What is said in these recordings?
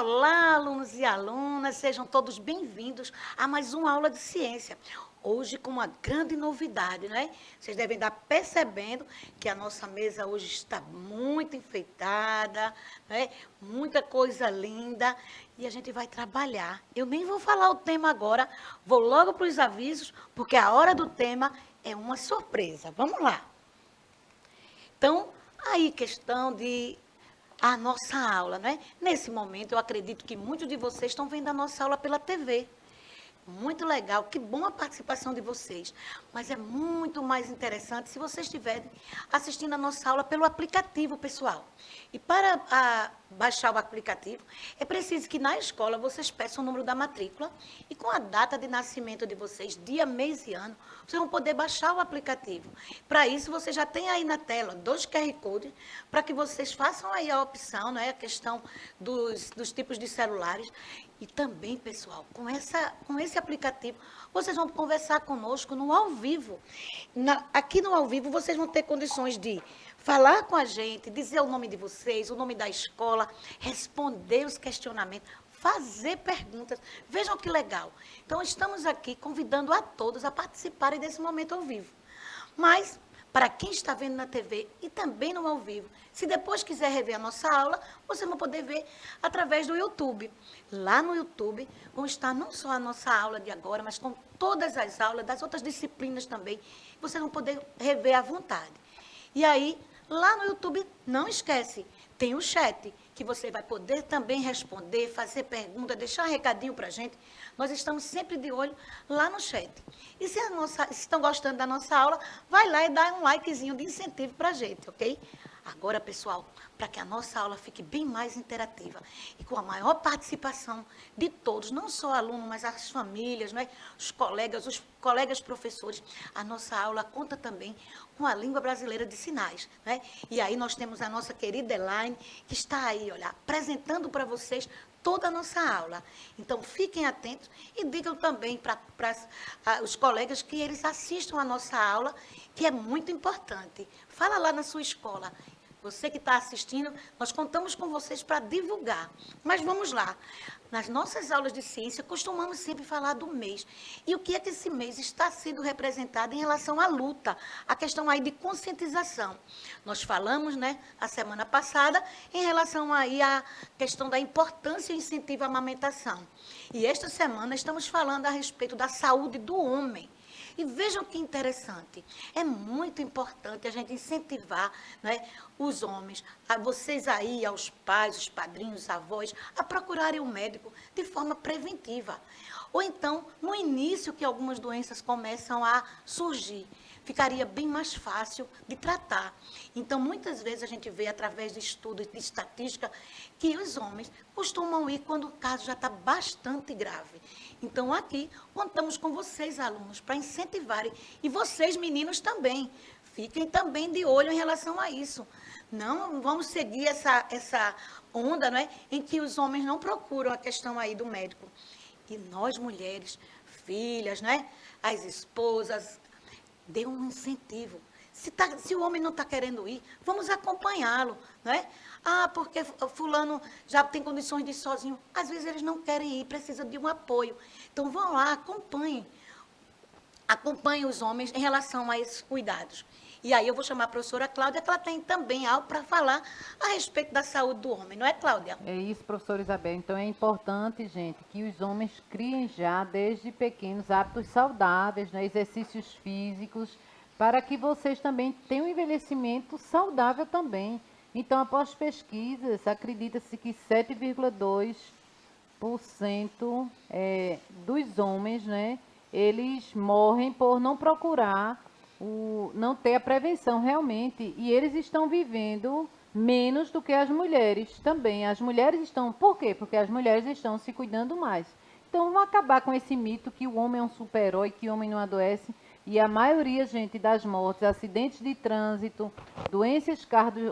Olá, alunos e alunas, sejam todos bem-vindos a mais uma aula de ciência. Hoje com uma grande novidade, né? Vocês devem estar percebendo que a nossa mesa hoje está muito enfeitada, né? Muita coisa linda e a gente vai trabalhar. Eu nem vou falar o tema agora, vou logo para os avisos, porque a hora do tema é uma surpresa. Vamos lá. Então, aí questão de a nossa aula, né? Nesse momento, eu acredito que muitos de vocês estão vendo a nossa aula pela TV. Muito legal, que bom a participação de vocês. Mas é muito mais interessante se vocês estiverem assistindo a nossa aula pelo aplicativo, pessoal. E para baixar o aplicativo, é preciso que na escola vocês peçam o número da matrícula e com a data de nascimento de vocês, dia, mês e ano, vocês vão poder baixar o aplicativo. Para isso, você já tem aí na tela 2 QR Codes para que vocês façam aí a opção, não é? A questão dos tipos de celulares. E também, pessoal, com esse aplicativo, vocês vão conversar conosco no ao vivo. Aqui no ao vivo, vocês vão ter condições de falar com a gente, dizer o nome de vocês, o nome da escola, responder os questionamentos, fazer perguntas. Vejam que legal. Então, estamos aqui convidando a todos a participarem desse momento ao vivo. Mas, para quem está vendo na TV e também no ao vivo, se depois quiser rever a nossa aula, vocês vão poder ver através do YouTube. Lá no YouTube vão estar não só a nossa aula de agora, mas com todas as aulas das outras disciplinas também. Vocês vão poder rever à vontade. E aí, lá no YouTube, não esquece, tem o chat, que você vai poder também responder, fazer pergunta, deixar um recadinho para a gente. Nós estamos sempre de olho lá no chat. E se estão gostando da nossa aula, vai lá e dá um likezinho de incentivo para a gente, ok? Agora, pessoal, para que a nossa aula fique bem mais interativa e com a maior participação de todos, não só alunos, mas as famílias, né? Os colegas professores, a nossa aula conta também com a língua brasileira de sinais, né? E aí nós temos a nossa querida Elaine, que está aí, olha, apresentando para vocês toda a nossa aula. Então, fiquem atentos e digam também para os colegas que eles assistam a nossa aula, que é muito importante. Fala lá na sua escola. Você que está assistindo, nós contamos com vocês para divulgar. Mas vamos lá. Nas nossas aulas de ciência, costumamos sempre falar do mês. E o que é que esse mês está sendo representado em relação à luta, a questão aí de conscientização. Nós falamos, né, a semana passada, em relação aí à questão da importância e incentivo à amamentação. E esta semana estamos falando a respeito da saúde do homem. E vejam que interessante, é muito importante a gente incentivar, né, os homens, a vocês aí, aos pais, os padrinhos, os avós, a procurarem o médico de forma preventiva. Ou então, no início que algumas doenças começam a surgir, ficaria bem mais fácil de tratar. Então, muitas vezes a gente vê, através de estudos de estatística, que os homens costumam ir quando o caso já está bastante grave. Então, aqui, contamos com vocês, alunos, para incentivarem. E vocês, meninos, também. Fiquem também de olho em relação a isso. Não vamos seguir essa onda, não é, em que os homens não procuram a questão aí do médico. E nós, mulheres, filhas, né, as esposas, dê um incentivo. Se o homem não está querendo ir, vamos acompanhá-lo, não é? Ah, porque fulano já tem condições de ir sozinho. Às vezes eles não querem ir, precisam de um apoio. Então vão lá, acompanhem. Acompanhem os homens em relação a esses cuidados. E aí eu vou chamar a professora Cláudia, que ela tem também algo para falar a respeito da saúde do homem, não é, Cláudia? É isso, professora Isabel. Então é importante, gente, que os homens criem já desde pequenos hábitos saudáveis, né, exercícios físicos, para que vocês também tenham um envelhecimento saudável também. Então, após pesquisas, acredita-se que 7,2% dos homens, né, eles morrem por não procurar, não ter a prevenção realmente, e eles estão vivendo menos do que as mulheres também. As mulheres estão... Por quê? Porque as mulheres estão se cuidando mais. Então, vamos acabar com esse mito que o homem é um super-herói, que o homem não adoece. E a maioria, gente, das mortes, acidentes de trânsito, doenças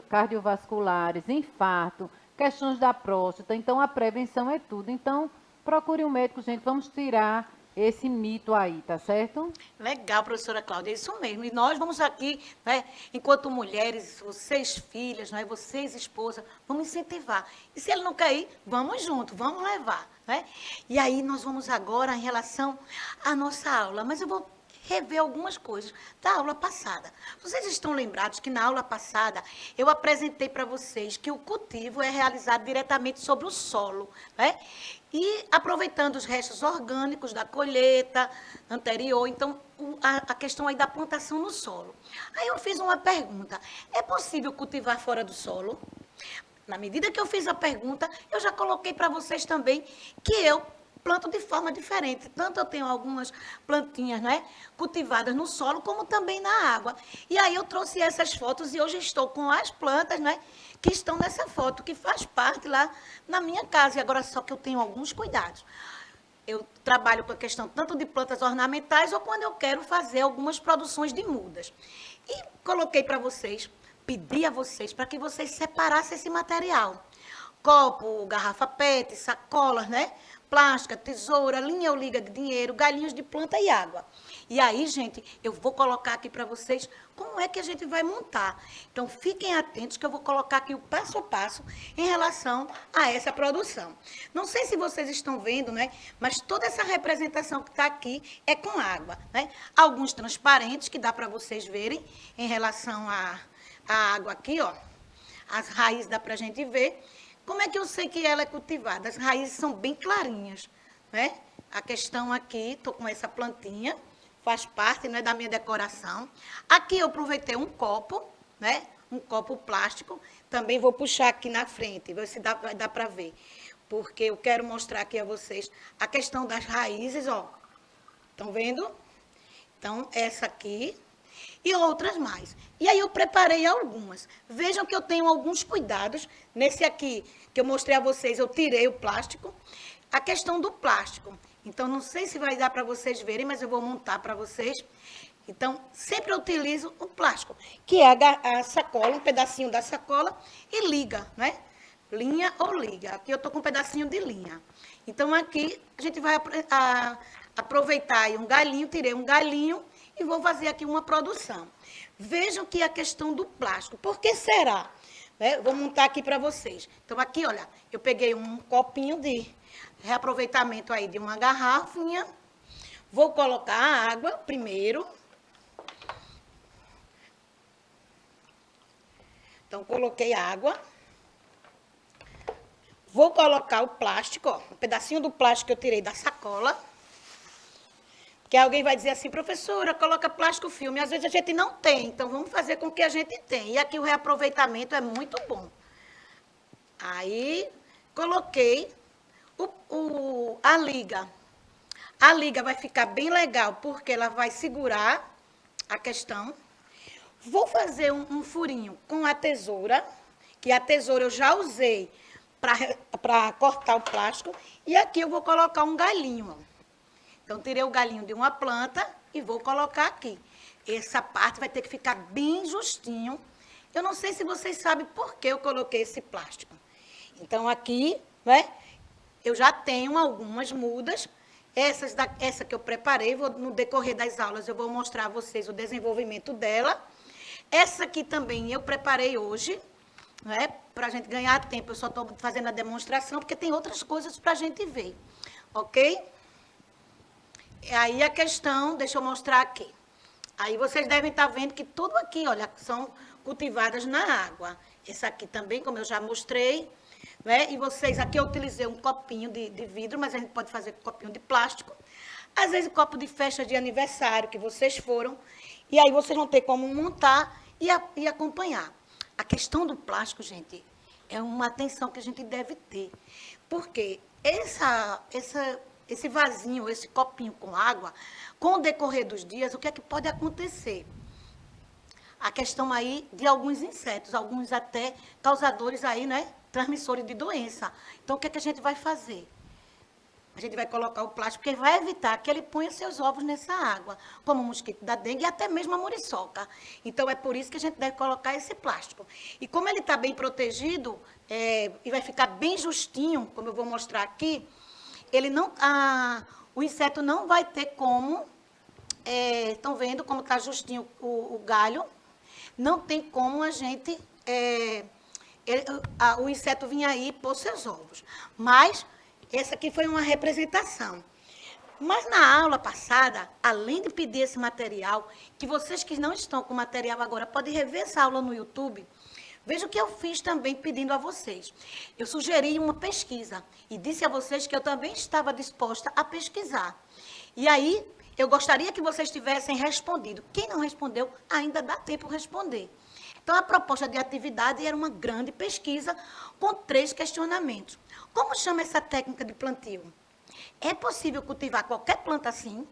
cardiovasculares, infarto, questões da próstata. Então, a prevenção é tudo. Então, procure um médico, gente. Vamos tirar esse mito aí, tá certo? Legal, professora Cláudia, é isso mesmo. E nós vamos aqui, né, enquanto mulheres, vocês filhas, né, vocês esposas, vamos incentivar. E se ele não cair, vamos junto, vamos levar. Né? E aí nós vamos agora em relação à nossa aula. Mas eu vou rever algumas coisas da aula passada. Vocês estão lembrados que na aula passada eu apresentei para vocês que o cultivo é realizado diretamente sobre o solo, né? E aproveitando os restos orgânicos da colheita anterior, então a questão aí da plantação no solo. Aí eu fiz uma pergunta: é possível cultivar fora do solo? Na medida que eu fiz a pergunta, eu já coloquei para vocês também que eu planto de forma diferente. Tanto eu tenho algumas plantinhas, né, cultivadas no solo, como também na água. E aí eu trouxe essas fotos e hoje estou com as plantas, né, que estão nessa foto, que faz parte lá na minha casa. E agora só que eu tenho alguns cuidados. Eu trabalho com a questão tanto de plantas ornamentais ou quando eu quero fazer algumas produções de mudas. E coloquei para vocês, pedi a vocês para que vocês separassem esse material. Copo, garrafa PET, sacolas, né? Plástica, tesoura, linha ou liga de dinheiro, galinhos de planta e água. E aí, gente, eu vou colocar aqui para vocês como é que a gente vai montar. Então, fiquem atentos que eu vou colocar aqui o passo a passo em relação a essa produção. Não sei se vocês estão vendo, né? Mas toda essa representação que está aqui é com água, né? Alguns transparentes que dá para vocês verem em relação à água aqui, ó. As raízes dá para a gente ver. Como é que eu sei que ela é cultivada? As raízes são bem clarinhas, né? A questão aqui, estou com essa plantinha, faz parte, né, da minha decoração. Aqui eu aproveitei um copo, né? Um copo plástico. Também vou puxar aqui na frente, ver se vai dar para ver. Porque eu quero mostrar aqui a vocês a questão das raízes, ó. Estão vendo? Então, essa aqui e outras mais. E aí eu preparei algumas. Vejam que eu tenho alguns cuidados. Nesse aqui, que eu mostrei a vocês, eu tirei o plástico. A questão do plástico. Então, não sei se vai dar para vocês verem, mas eu vou montar para vocês. Então, sempre eu utilizo o plástico, que é a sacola, um pedacinho da sacola e liga, né? Linha ou liga. Aqui eu estou com um pedacinho de linha. Então, aqui a gente vai aproveitar aí um galinho, tirei um galinho, e vou fazer aqui uma produção. Vejam que a questão do plástico. Por que será? Vou montar aqui para vocês. Então, aqui, olha, eu peguei um copinho de reaproveitamento aí de uma garrafinha. Vou colocar a água primeiro. Então, coloquei água. Vou colocar o plástico, ó, um pedacinho do plástico que eu tirei da sacola. Que alguém vai dizer assim, professora, coloca plástico filme. Às vezes a gente não tem, então vamos fazer com o que a gente tem. E aqui o reaproveitamento é muito bom. Aí, coloquei a liga. A liga vai ficar bem legal, porque ela vai segurar a questão. Vou fazer um furinho com a tesoura, que a tesoura eu já usei para cortar o plástico. E aqui eu vou colocar um galinho, ó. Então, tirei o galinho de uma planta e vou colocar aqui. Essa parte vai ter que ficar bem justinho. Eu não sei se vocês sabem por que eu coloquei esse plástico. Então, aqui, né, eu já tenho algumas mudas. Essa que eu preparei, no decorrer das aulas eu vou mostrar a vocês o desenvolvimento dela. Essa aqui também eu preparei hoje, né, para a gente ganhar tempo. Eu só estou fazendo a demonstração, porque tem outras coisas para a gente ver. Ok? Aí a questão, deixa eu mostrar aqui. Aí vocês devem estar vendo que tudo aqui, olha, são cultivadas na água. Essa aqui também, como eu já mostrei, né? E vocês, aqui eu utilizei um copinho de vidro, mas a gente pode fazer com copinho de plástico. Às vezes, copo de festa de aniversário que vocês foram. E aí vocês vão ter como montar e acompanhar. A questão do plástico, gente, é uma atenção que a gente deve ter. Porque esse vasinho, esse copinho com água, com o decorrer dos dias, o que é que pode acontecer? A questão aí de alguns insetos, alguns até causadores aí, né, transmissores de doença. Então, o que é que a gente vai fazer? A gente vai colocar o plástico, porque vai evitar que ele ponha seus ovos nessa água, como o mosquito da dengue e até mesmo a muriçoca. Então, é por isso que a gente deve colocar esse plástico. E como ele está bem protegido, e vai ficar bem justinho, como eu vou mostrar aqui, ele não, o inseto não vai ter como, estão vendo como está justinho o galho, não tem como a gente, o inseto vir aí pôr seus ovos. Mas essa aqui foi uma representação. Mas na aula passada, além de pedir esse material, que vocês que não estão com material agora podem rever essa aula no YouTube, veja o que eu fiz também pedindo a vocês. Eu sugeri uma pesquisa e disse a vocês que eu também estava disposta a pesquisar. E aí, eu gostaria que vocês tivessem respondido. Quem não respondeu, ainda dá tempo de responder. Então, a proposta de atividade era uma grande pesquisa com 3 questionamentos. Como chama essa técnica de plantio? É possível cultivar qualquer planta assim?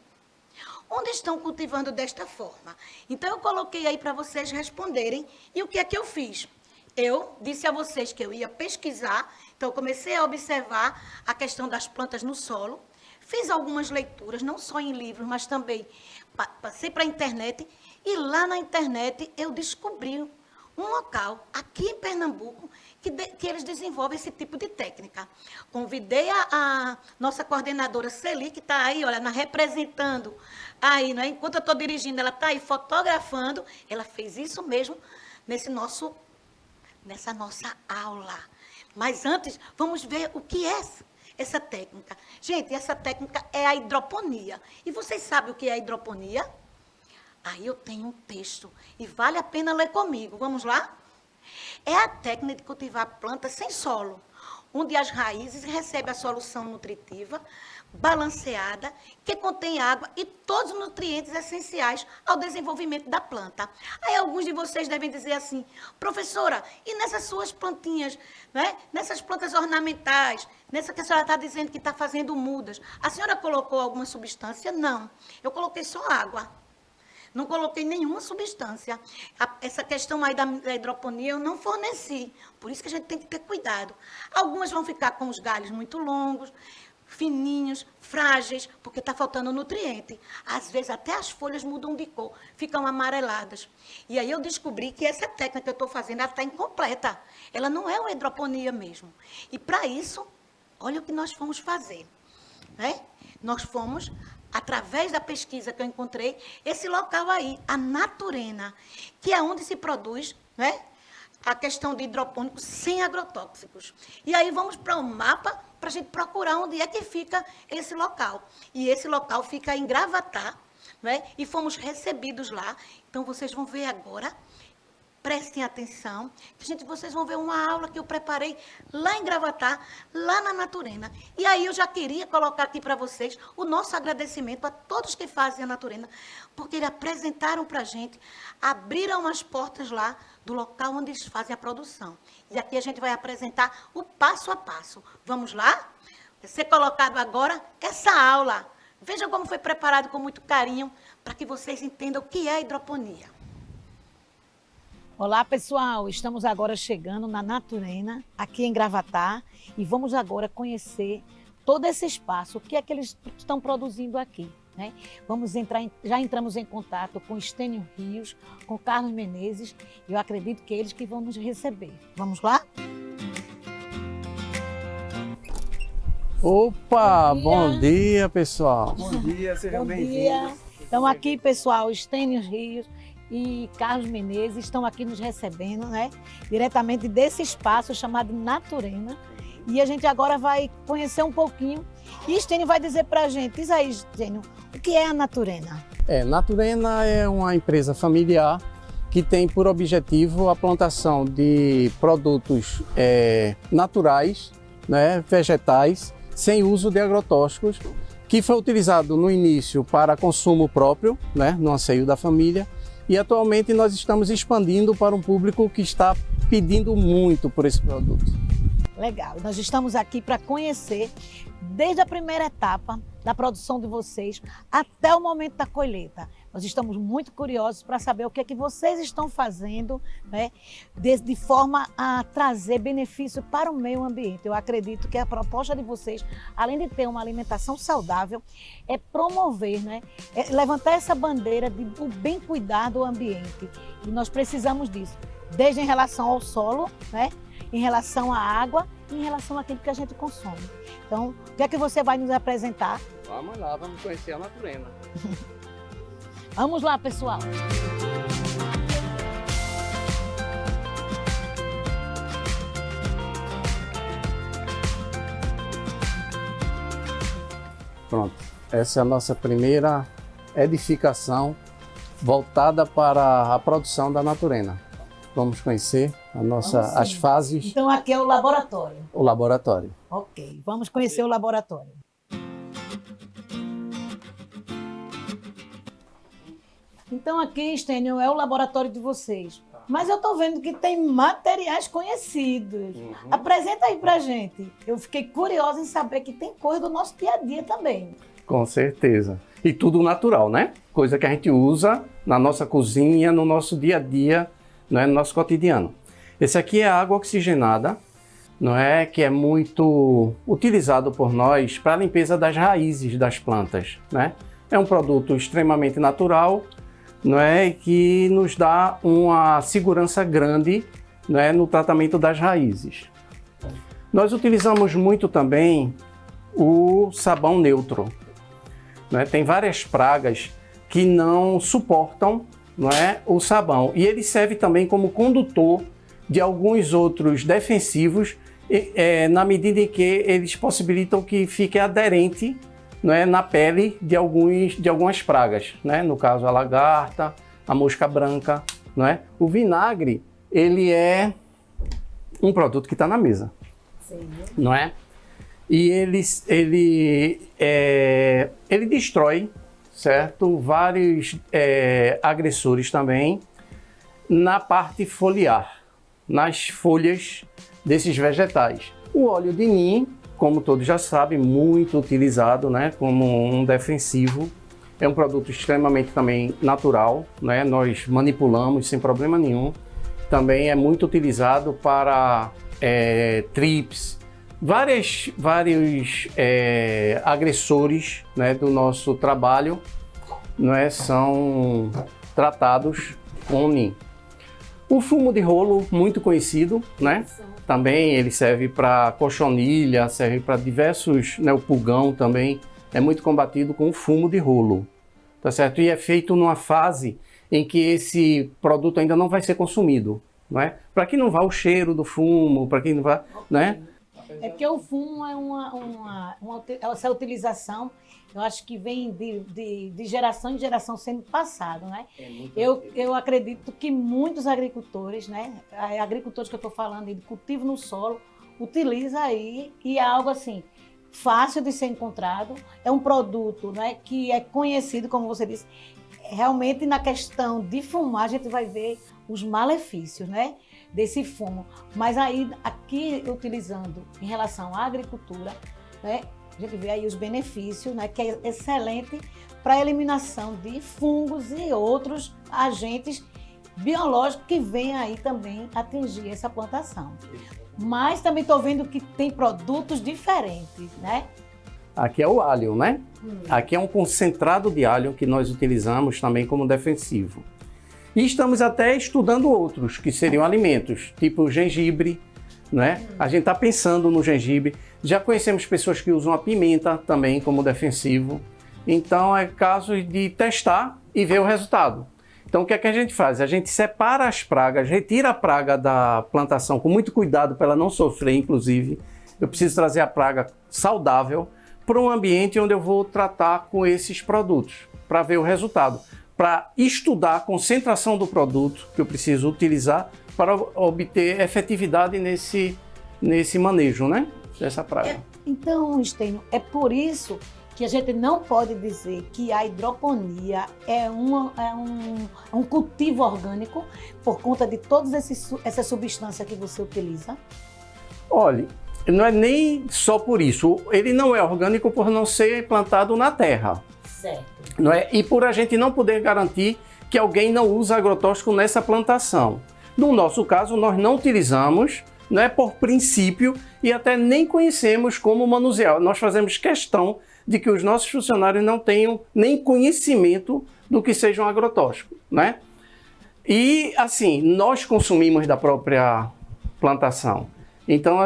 Onde estão cultivando desta forma? Então, eu coloquei aí para vocês responderem. E o que é que eu fiz? Eu disse a vocês que eu ia pesquisar, então eu comecei a observar a questão das plantas no solo, fiz algumas leituras, não só em livros, mas também passei para a internet, e lá na internet eu descobri um local, aqui em Pernambuco, que eles desenvolvem esse tipo de técnica. Convidei a nossa coordenadora Celi, que está aí, olha, representando aí, né? Enquanto eu estou dirigindo, ela está aí fotografando, ela fez isso mesmo nessa nossa aula. Mas antes, vamos ver o que é essa técnica. Gente, essa técnica é a hidroponia. E vocês sabem o que é a hidroponia? Aí eu tenho um texto e vale a pena ler comigo. Vamos lá? É a técnica de cultivar plantas sem solo, onde as raízes recebem a solução nutritiva, balanceada, que contém água e todos os nutrientes essenciais ao desenvolvimento da planta. Aí alguns de vocês devem dizer assim, professora, e nessas suas plantinhas, né? Nessas plantas ornamentais, nessa que a senhora está dizendo que está fazendo mudas, a senhora colocou alguma substância? Não, eu coloquei só água. Não coloquei nenhuma substância. Essa questão aí da hidroponia eu não forneci. Por isso que a gente tem que ter cuidado. Algumas vão ficar com os galhos muito longos, fininhos, frágeis, porque está faltando nutriente. Às vezes até as folhas mudam de cor, ficam amareladas. E aí eu descobri que essa técnica que eu estou fazendo, ela está incompleta. Ela não é uma hidroponia mesmo. E para isso, olha o que nós fomos fazer. Né? Nós fomos, através da pesquisa que eu encontrei, esse local aí, a Naturena, que é onde se produz, né, a questão de hidropônico sem agrotóxicos. E aí vamos para um mapa para a gente procurar onde é que fica esse local. E esse local fica em Gravatá, né, e fomos recebidos lá. Então, vocês vão ver agora. Prestem atenção, gente, vocês vão ver uma aula que eu preparei lá em Gravatá, lá na Naturena. E aí eu já queria colocar aqui para vocês o nosso agradecimento a todos que fazem a Naturena, porque eles apresentaram para a gente, abriram as portas lá do local onde eles fazem a produção. E aqui a gente vai apresentar o passo a passo. Vamos lá? Vai ser colocado agora essa aula. Vejam como foi preparado com muito carinho, para que vocês entendam o que é a hidroponia. Olá, pessoal! Estamos agora chegando na Naturena, aqui em Gravatá, e vamos agora conhecer todo esse espaço, o que é que eles estão produzindo aqui, né? Já entramos em contato com Estênio Rios, com Carlos Menezes, e eu acredito que eles que vão nos receber. Vamos lá? Opa, bom dia, pessoal. Bom dia, sejam Bom bem-vindos. dia! Então aqui, pessoal, Estênio Rios e Carlos Menezes estão aqui nos recebendo, né? Diretamente desse espaço chamado Naturena. E a gente agora vai conhecer um pouquinho. E Estênio vai dizer pra gente, diz aí, Estênio, o que é a Naturena? Naturena é uma empresa familiar que tem por objetivo a plantação de produtos naturais, né, vegetais, sem uso de agrotóxicos, que foi utilizado no início para consumo próprio, né, no anseio da família. E atualmente nós estamos expandindo para um público que está pedindo muito por esse produto. Legal, nós estamos aqui para conhecer desde a primeira etapa da produção de vocês até o momento da colheita. Nós estamos muito curiosos para saber o que é que vocês estão fazendo, né, de forma a trazer benefício para o meio ambiente. Eu acredito que a proposta de vocês, além de ter uma alimentação saudável, é promover, né, levantar essa bandeira de o bem cuidar do ambiente. E nós precisamos disso, desde em relação ao solo, né, em relação à água e em relação àquilo que a gente consome. Então, o que é que você vai nos apresentar? Vamos lá, vamos conhecer a Naturena. Vamos lá, pessoal. Pronto, essa é a nossa primeira edificação voltada para a produção da Naturena. Vamos conhecer as fases, Então aqui é o laboratório. o laboratório. Ok, vamos conhecer o laboratório. Então aqui, Stênio, é o laboratório de vocês. Mas eu estou vendo que tem materiais conhecidos. Apresenta aí pra gente. Eu fiquei curiosa em saber que tem coisa do nosso dia a dia também. Com certeza. E tudo natural, né? Coisa que a gente usa na nossa cozinha, no nosso dia a dia, né? No nosso cotidiano. Esse aqui é a água oxigenada, não é? Que é muito utilizado por nós para a limpeza das raízes das plantas, né? É um produto extremamente natural, não é? Que nos dá uma segurança grande, não é? No tratamento das raízes. Nós utilizamos muito também o sabão neutro. Né? Tem várias pragas que não suportam, não é, o sabão. E ele serve também como condutor de alguns outros defensivos, na medida em que eles possibilitam que fique aderente, não é, na pele de algumas pragas. Né? No caso, a lagarta, a mosca branca. Não é? O vinagre, ele é um produto que está na mesa. Sim. Não é? E ele destrói, certo? Vários agressores também na parte foliar, nas folhas desses vegetais. O óleo de nim, como todos já sabem, muito utilizado, né? Como um defensivo. É um produto extremamente também natural, né? Nós manipulamos sem problema nenhum. Também é muito utilizado para trips, vários agressores, né, do nosso trabalho, né, são tratados com NIM. O fumo de rolo, muito conhecido, né? Também ele serve para cochonilha, serve para diversos, né, o pulgão também é muito combatido com o fumo de rolo, tá certo? E é feito numa fase em que esse produto ainda não vai ser consumido, não é? Para que não vá o cheiro do fumo, para que não vá, né? É porque o fumo é essa utilização, eu acho que vem de geração em geração sendo passado, né? Eu acredito que muitos agricultores, né? Agricultores que eu estou falando de cultivo no solo, utiliza aí e é algo assim fácil de ser encontrado. É um produto, né, que é conhecido, como você disse. Realmente na questão de fumar a gente vai ver os malefícios, né, desse fumo. Mas aí aqui utilizando em relação à agricultura, né, a gente vê aí os benefícios, né, que é excelente para a eliminação de fungos e outros agentes biológicos que vêm aí também atingir essa plantação. Mas também estou vendo que tem produtos diferentes, né? Aqui é o alho, né? Aqui é um concentrado de alho que nós utilizamos também como defensivo. E estamos até estudando outros, que seriam alimentos, tipo gengibre, né? A gente está pensando no gengibre. Já conhecemos pessoas que usam a pimenta também como defensivo. Então é caso de testar e ver o resultado. Então o que é que a gente faz? A gente separa as pragas, retira a praga da plantação com muito cuidado para ela não sofrer, inclusive. Eu preciso trazer a praga saudável para um ambiente onde eu vou tratar com esses produtos, para ver o resultado, para estudar a concentração do produto que eu preciso utilizar para obter efetividade nesse manejo, né, dessa praga. Então, Stênio, é por isso que a gente não pode dizer que a hidroponia é um cultivo orgânico por conta de todas essas substâncias que você utiliza? Olha, não é nem só por isso. Ele não é orgânico por não ser plantado na terra. Certo. Não é? E por a gente não poder garantir que alguém não usa agrotóxico nessa plantação. No nosso caso, nós não utilizamos, não é por princípio, e até nem conhecemos como manusear. Nós fazemos questão de que os nossos funcionários não tenham nem conhecimento do que seja um agrotóxico, né? E, assim, nós consumimos da própria plantação. Então,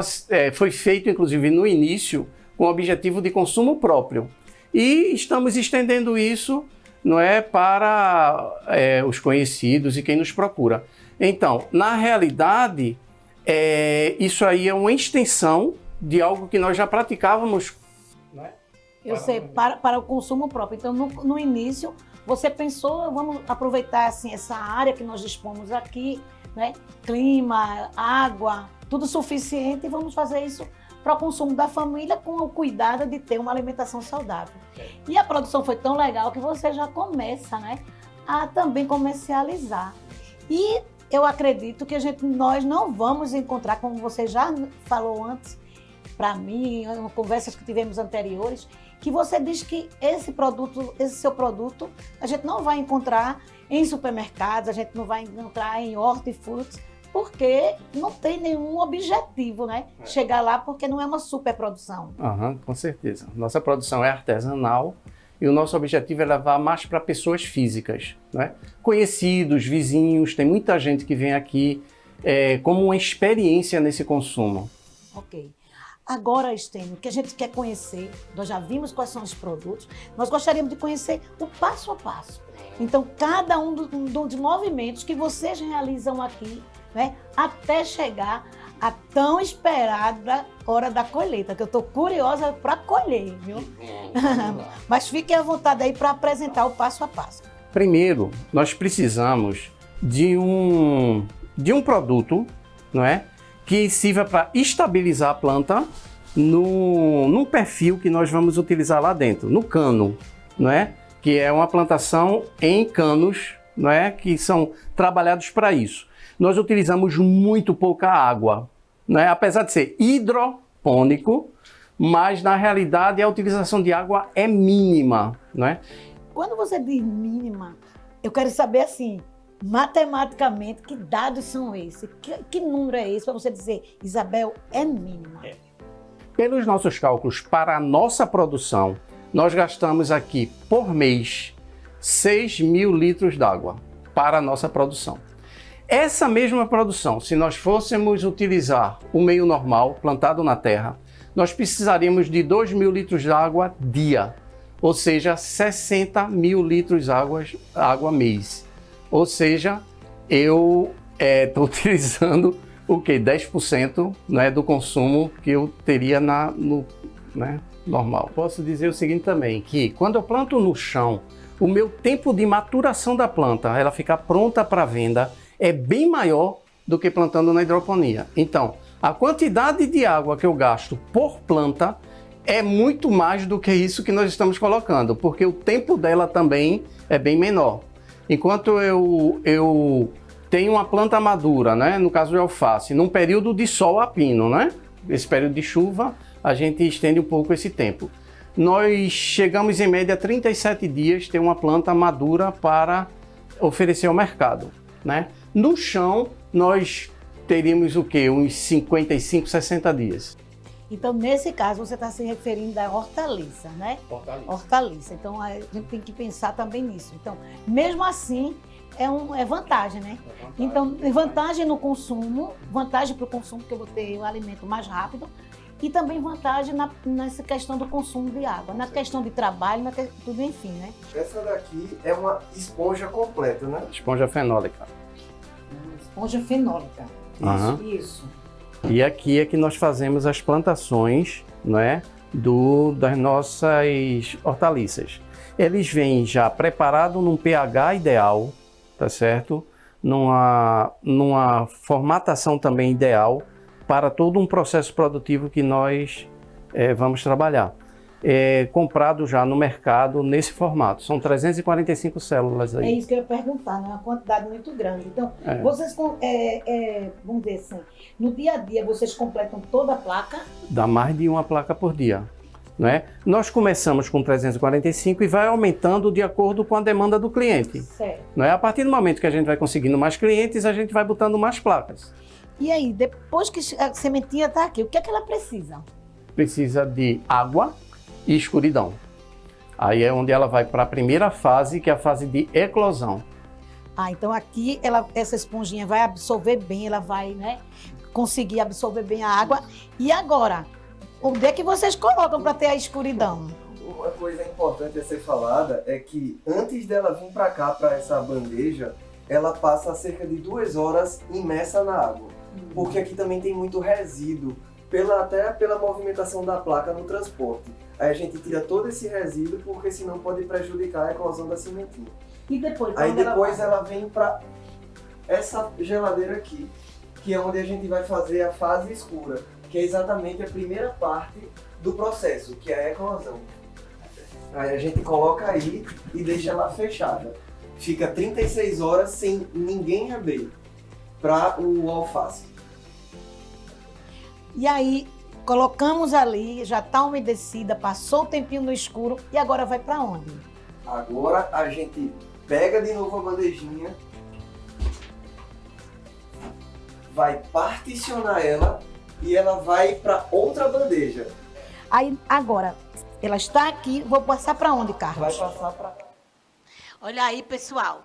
foi feito, inclusive, no início, com o objetivo de consumo próprio. E estamos estendendo isso, não é, para os conhecidos e quem nos procura. Então, na realidade, isso aí é uma extensão de algo que nós já praticávamos. Né? Eu sei, para o consumo próprio. Então, no início, você pensou, vamos aproveitar assim, essa área que nós dispomos aqui, né? Clima, água, tudo suficiente, e vamos fazer isso para o consumo da família com o cuidado de ter uma alimentação saudável. E a produção foi tão legal que você já começa, né, a também comercializar. E eu acredito que nós não vamos encontrar, como você já falou antes, para mim, em conversas que tivemos anteriores, que você diz que esse seu produto, a gente não vai encontrar em supermercados, a gente não vai encontrar em hortifrutis, porque não tem nenhum objetivo, né? Chegar lá, porque não é uma superprodução. Com certeza. Nossa produção é artesanal e o nosso objetivo é levar mais para pessoas físicas, né? Conhecidos, vizinhos, tem muita gente que vem aqui como uma experiência nesse consumo. Ok. Agora, Estênio, o que a gente quer conhecer, nós já vimos quais são os produtos, nós gostaríamos de conhecer o passo a passo. Então, cada um dos movimentos que vocês realizam aqui, né, até chegar à tão esperada hora da colheita, que eu estou curiosa para colher, viu? Mas fiquem à vontade aí para apresentar o passo a passo. Primeiro, nós precisamos de um produto, não é? Que sirva para estabilizar a planta num perfil que nós vamos utilizar lá dentro, no cano, não é? Que é uma plantação em canos, não é? Que são trabalhados para isso. Nós utilizamos muito pouca água, não é? Apesar de ser hidropônico, mas na realidade a utilização de água é mínima, não é? Quando você diz mínima, eu quero saber assim, matematicamente, que dados são esses? Que número é esse para você dizer, Isabel, é mínima? Pelos nossos cálculos, para a nossa produção, nós gastamos aqui por mês 6.000 litros d'água para a nossa produção. Essa mesma produção, se nós fôssemos utilizar o meio normal, plantado na terra, nós precisaríamos de 2.000 litros d'água dia, ou seja, 60.000 litros água mês. Ou seja, eu estou utilizando o quê? 10%, né, do consumo que eu teria no normal. Posso dizer o seguinte também, que quando eu planto no chão, o meu tempo de maturação da planta, ela ficar pronta para venda, é bem maior do que plantando na hidroponia. Então, a quantidade de água que eu gasto por planta é muito mais do que isso que nós estamos colocando, porque o tempo dela também é bem menor. Enquanto eu tenho uma planta madura, né, no caso de alface, num período de sol a pino, né, esse período de chuva, a gente estende um pouco esse tempo. Nós chegamos em média a 37 dias ter uma planta madura para oferecer ao mercado, né? No chão, nós teríamos o quê? Uns 55, 60 dias. Então, nesse caso, você está se referindo à hortaliça, né? Hortaliça. Então, a gente tem que pensar também nisso. Então, mesmo assim, é vantagem, né? Então, vantagem no consumo, vantagem para o consumo, porque eu vou ter o alimento mais rápido, e também vantagem nessa questão do consumo de água, na questão de trabalho, tudo enfim, né? Essa daqui é uma esponja completa, né? Esponja fenólica. Esponja fenólica. Isso. E aqui é que nós fazemos as plantações, não é, das nossas hortaliças. Eles vêm já preparados num pH ideal, tá certo? Numa formatação também ideal para todo um processo produtivo que nós vamos trabalhar. Comprado já no mercado nesse formato. São 345 células aí. É isso que eu ia perguntar, né? Uma quantidade muito grande. Então, vocês, vamos dizer assim, no dia a dia, vocês completam toda a placa? Dá mais de uma placa por dia. Né? Nós começamos com 345 e vai aumentando de acordo com a demanda do cliente. Certo. Né? A partir do momento que a gente vai conseguindo mais clientes, a gente vai botando mais placas. E aí, depois que a sementinha está aqui, o que é que ela precisa? Precisa de água e escuridão. Aí é onde ela vai para a primeira fase, que é a fase de eclosão. Então aqui essa esponjinha vai absorver bem, ela vai, né, conseguir absorver bem a água. E agora, onde é que vocês colocam para ter a escuridão? uma coisa importante a ser falada é que antes dela vir para cá, para essa bandeja, ela passa cerca de 2 horas imersa na água. Porque aqui também tem muito resíduo, até pela movimentação da placa no transporte. Aí a gente tira todo esse resíduo, porque senão pode prejudicar a eclosão da sementinha. E depois? Aí depois ela vem para essa geladeira aqui, que é onde a gente vai fazer a fase escura, que é exatamente a primeira parte do processo, que é a eclosão. Aí a gente coloca aí e deixa ela fechada. Fica 36 horas sem ninguém abrir para o alface. E aí, colocamos ali, já está umedecida, passou o tempinho no escuro e agora vai para onde? Agora a gente pega de novo a bandejinha, vai particionar ela e ela vai para outra bandeja. Aí, agora, ela está aqui, vou passar para onde, Vai Carlos? passar para Olha aí, pessoal.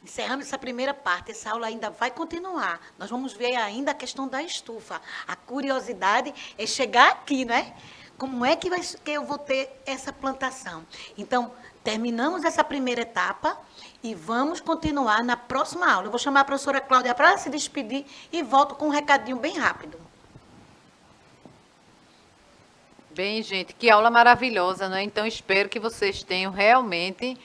Encerrando essa primeira parte, essa aula ainda vai continuar. Nós vamos ver ainda a questão da estufa. A curiosidade é chegar aqui, né? Como é que eu vou ter essa plantação? Então, terminamos essa primeira etapa e vamos continuar na próxima aula. Eu vou chamar a professora Cláudia para se despedir e volto com um recadinho bem rápido. Bem, gente, que aula maravilhosa, né? Então, espero que vocês tenham realmente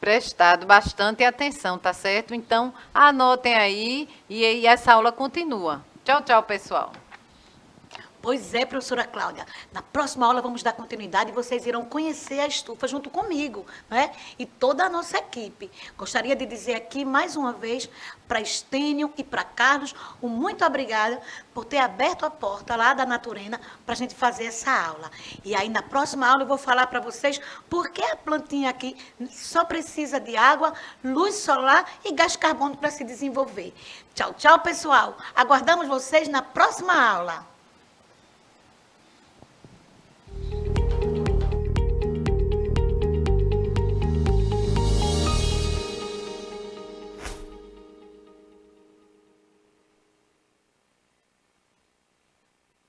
prestado bastante atenção, tá certo? Então, anotem aí e essa aula continua. Tchau, tchau, pessoal. Pois é, professora Cláudia. Na próxima aula vamos dar continuidade e vocês irão conhecer a estufa junto comigo, né? E toda a nossa equipe. Gostaria de dizer aqui mais uma vez para Estênio e para Carlos, um muito obrigada por ter aberto a porta lá da Naturena para a gente fazer essa aula. E aí na próxima aula eu vou falar para vocês por que a plantinha aqui só precisa de água, luz solar e gás carbônico para se desenvolver. Tchau, tchau, pessoal. Aguardamos vocês na próxima aula.